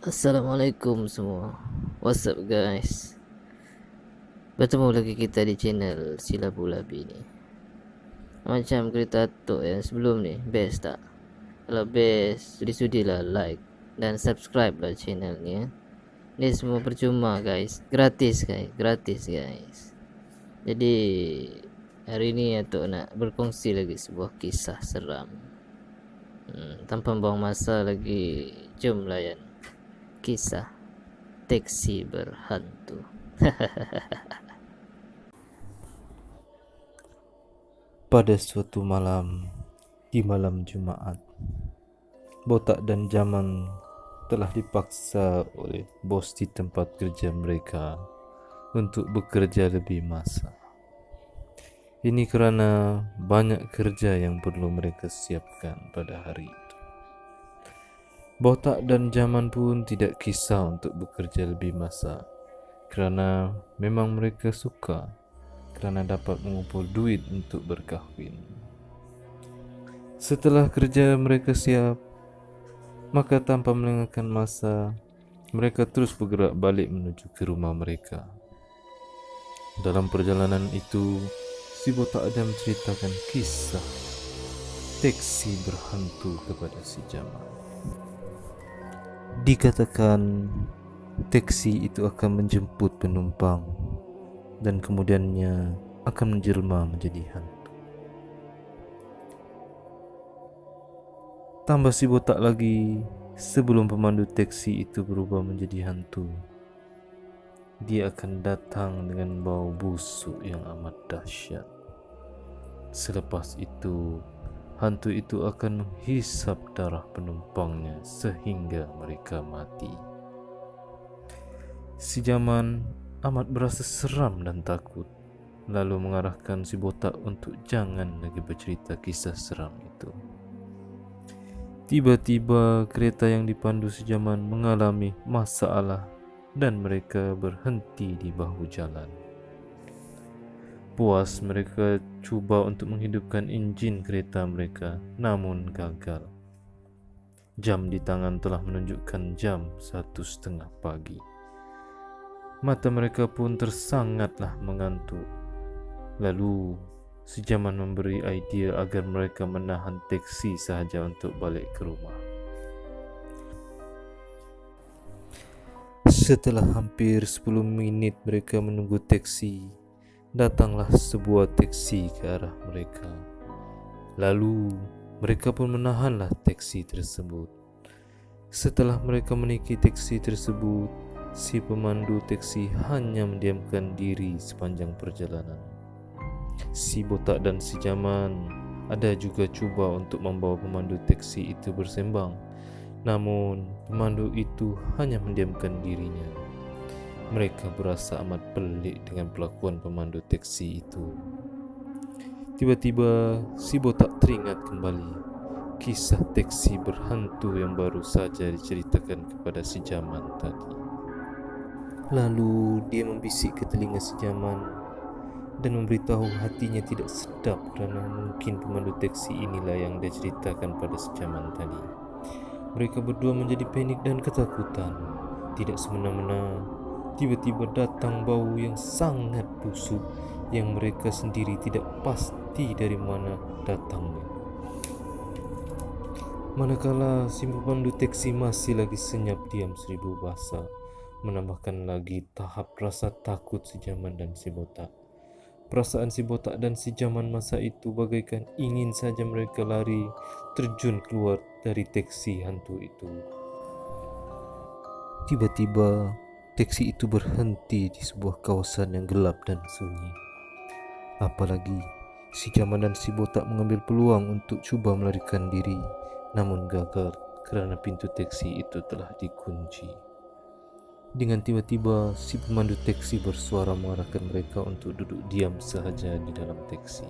Assalamualaikum semua. What's up guys? Bertemu lagi kita di channel Silabu Labi ni. Macam kereta atuk yang sebelum ni, best tak? Kalau best, sudi-sudilah like dan subscribe lah channel ni ya. Ni semua percuma guys, gratis guys. Jadi hari ni atuk nak berkongsi lagi sebuah kisah seram. Tanpa buang masa lagi, jom layan kisah taksi berhantu. Pada suatu malam, di malam Jumaat, Botak dan Jaman telah dipaksa oleh bos di tempat kerja mereka untuk bekerja lebih masa. Ini kerana banyak kerja yang perlu mereka siapkan pada hari itu. Botak dan Jaman pun tidak kisah untuk bekerja lebih masa kerana memang mereka suka, kerana dapat mengumpul duit untuk berkahwin. Setelah kerja mereka siap, maka tanpa melengahkan masa, mereka terus bergerak balik menuju ke rumah mereka. Dalam perjalanan itu, si Botak ada menceritakan kisah taksi berhantu kepada si Jamal. Dikatakan taksi itu akan menjemput penumpang dan kemudiannya akan menjelma menjadi hantu. Tambah si Botak lagi, sebelum pemandu taksi itu berubah menjadi hantu, dia akan datang dengan bau busuk yang amat dahsyat. Selepas itu, hantu itu akan menghisap darah penumpangnya sehingga mereka mati. Si Jaman amat berasa seram dan takut, lalu mengarahkan si Botak untuk jangan lagi bercerita kisah seram itu. Tiba-tiba kereta yang dipandu si Jaman mengalami masalah dan mereka berhenti di bahu jalan. Puas mereka cuba untuk menghidupkan enjin kereta mereka, namun gagal. Jam di tangan telah menunjukkan jam 1:30 pagi. Mata mereka pun tersangatlah mengantuk. Lalu si Jaman memberi idea agar mereka menahan taksi sahaja untuk balik ke rumah. Setelah hampir 10 minit mereka menunggu taksi, datanglah sebuah taksi ke arah mereka. Lalu mereka pun menahanlah taksi tersebut. Setelah mereka menaiki taksi tersebut, si pemandu taksi hanya mendiamkan diri sepanjang perjalanan. Si Botak dan si Jaman ada juga cuba untuk membawa pemandu taksi itu bersembang, namun pemandu itu hanya mendiamkan dirinya. Mereka berasa amat pelik dengan pelakuan pemandu taksi itu. Tiba-tiba si Botak teringat kembali kisah taksi berhantu yang baru saja diceritakan kepada si Jaman tadi. Lalu dia membisik ke telinga si Jaman dan memberitahu hatinya tidak sedap kerana mungkin pemandu taksi inilah yang dia ceritakan pada si Jaman tadi. Mereka berdua menjadi panik dan ketakutan. Tidak semena-mena, tiba-tiba datang bau yang sangat busuk yang mereka sendiri tidak pasti dari mana datangnya. Manakala si pemandu taksi masih lagi senyap diam seribu bahasa, menambahkan lagi tahap rasa takut si Jaman dan si Botak. Perasaan si Botak dan si Jaman masa itu bagaikan ingin saja mereka lari, terjun keluar dari taksi hantu itu. Tiba-tiba, taksi itu berhenti di sebuah kawasan yang gelap dan sunyi. Apalagi, si Jaman dan si Botak mengambil peluang untuk cuba melarikan diri, namun gagal kerana pintu taksi itu telah dikunci. Dengan tiba-tiba, si pemandu taksi bersuara mengarahkan mereka untuk duduk diam sahaja di dalam taksi.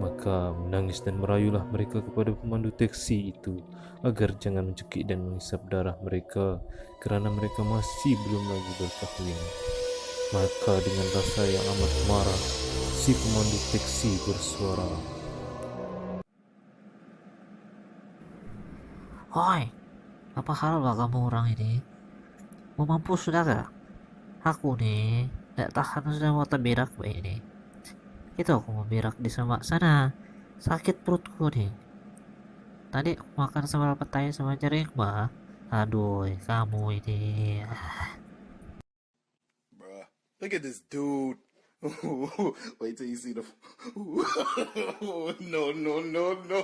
Maka menangis dan merayulah mereka kepada pemandu taksi itu agar jangan mencekik dan menghisap darah mereka kerana mereka masih belum lagi berkahwin. Maka dengan rasa yang amat marah, si pemandu taksi bersuara, Hoi, apa hal lah kamu orang ini? Mau mampus saudara. Aku nih tidak tahan sudah mau terberak ini. Itu aku mau berak di semak sana. Sakit perutku nih. Tadi aku makan sambal petai sama jaring bah. Aduh, kamu ini. Bruh, look at this dude. Wait till you see the. No, no, no, no.